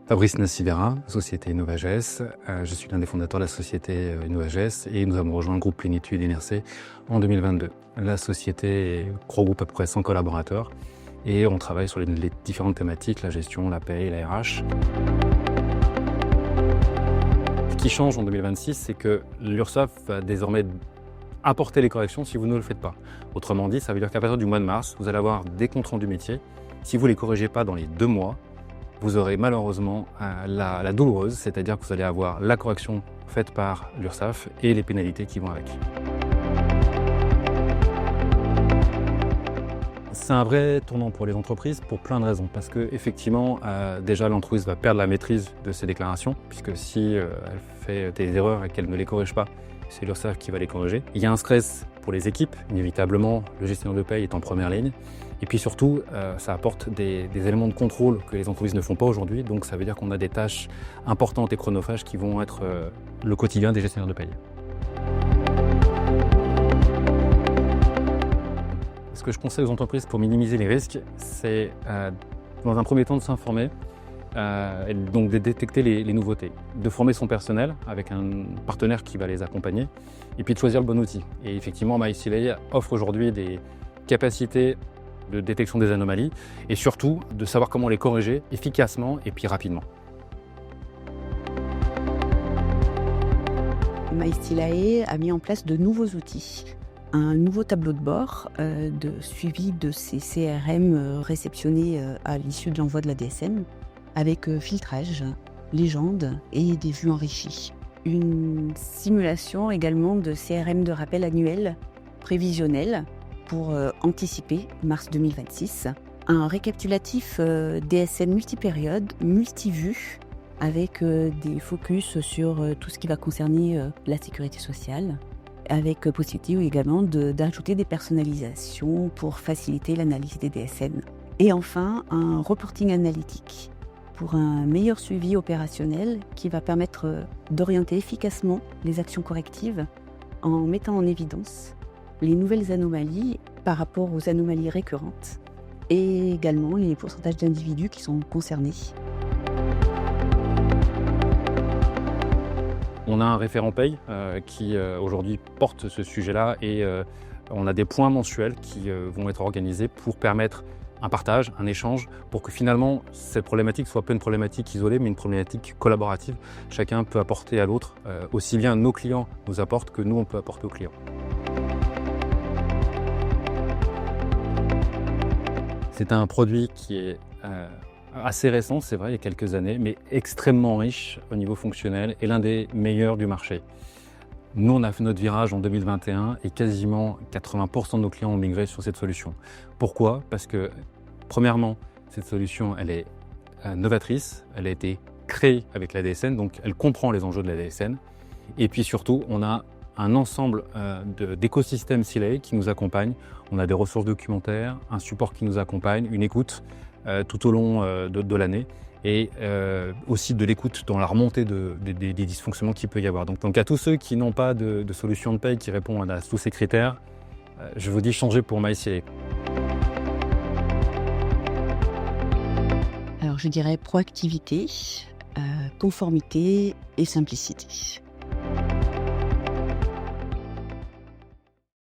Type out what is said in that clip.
Fabrice Nassivera, société InnovaGES. Je suis l'un des fondateurs de la société InnovaGES et nous avons rejoint le groupe Plénitude NRC en 2022. La société regroupe à peu près 100 collaborateurs et on travaille sur les différentes thématiques, la gestion, la paie, la RH. Ce qui change en 2026, c'est que l'URSSAF va désormais apporter les corrections si vous ne le faites pas. Autrement dit, ça veut dire qu'à partir du mois de mars, vous allez avoir des comptes rendus métiers. Si vous ne les corrigez pas dans les 2 mois, vous aurez malheureusement la douloureuse, c'est-à-dire que vous allez avoir la correction faite par l'URSSAF et les pénalités qui vont avec. C'est un vrai tournant pour les entreprises pour plein de raisons. Parce que effectivement, déjà l'entreprise va perdre la maîtrise de ses déclarations, puisque si elle fait des erreurs et qu'elle ne les corrige pas, c'est l'URSSAF qui va les corriger. Il y a un stress pour les équipes, inévitablement, le gestionnaire de paye est en première ligne. Et puis surtout, ça apporte des éléments de contrôle que les entreprises ne font pas aujourd'hui. Donc ça veut dire qu'on a des tâches importantes et chronophages qui vont être le quotidien des gestionnaires de paye. Ce que je conseille aux entreprises pour minimiser les risques, c'est dans un premier temps de s'informer, et donc de détecter les nouveautés, de former son personnel avec un partenaire qui va les accompagner, et puis de choisir le bon outil. Et effectivement, MyCLA offre aujourd'hui des capacités de détection des anomalies et surtout de savoir comment les corriger efficacement et puis rapidement. MyCLA a mis en place de nouveaux outils. Un nouveau tableau de bord de suivi de ces CRM réceptionnés à l'issue de l'envoi de la DSN avec filtrage, légende et des vues enrichies. Une simulation également de CRM de rappel annuel prévisionnel pour anticiper mars 2026. Un récapitulatif DSN multipériode, multivue, avec des focus sur tout ce qui va concerner la sécurité sociale, avec possibilité également d'ajouter des personnalisations pour faciliter l'analyse des DSN. Et enfin, un reporting analytique pour un meilleur suivi opérationnel qui va permettre d'orienter efficacement les actions correctives en mettant en évidence les nouvelles anomalies par rapport aux anomalies récurrentes et également les pourcentages d'individus qui sont concernés. On a un référent paye qui aujourd'hui porte ce sujet-là et on a des points mensuels qui vont être organisés pour permettre un partage, un échange, pour que finalement cette problématique soit pas une problématique isolée mais une problématique collaborative. Chacun peut apporter à l'autre, aussi bien nos clients nous apportent que nous on peut apporter aux clients. C'est un produit qui est assez récent, c'est vrai, il y a quelques années, mais extrêmement riche au niveau fonctionnel et l'un des meilleurs du marché. Nous, on a fait notre virage en 2021 et quasiment 80% de nos clients ont migré sur cette solution. Pourquoi ? Parce que, premièrement, cette solution, elle est novatrice, elle a été créée avec la DSN, donc elle comprend les enjeux de la DSN. Et puis surtout, on a un ensemble d'écosystèmes CLA qui nous accompagnent. On a des ressources documentaires, un support qui nous accompagne, une écoute tout au long de l'année et aussi de l'écoute dans la remontée des dysfonctionnements qu'il peut y avoir. Donc à tous ceux qui n'ont pas de solution de paye qui répond à tous ces critères, je vous dis changez pour MyCLA. Alors je dirais proactivité, conformité et simplicité.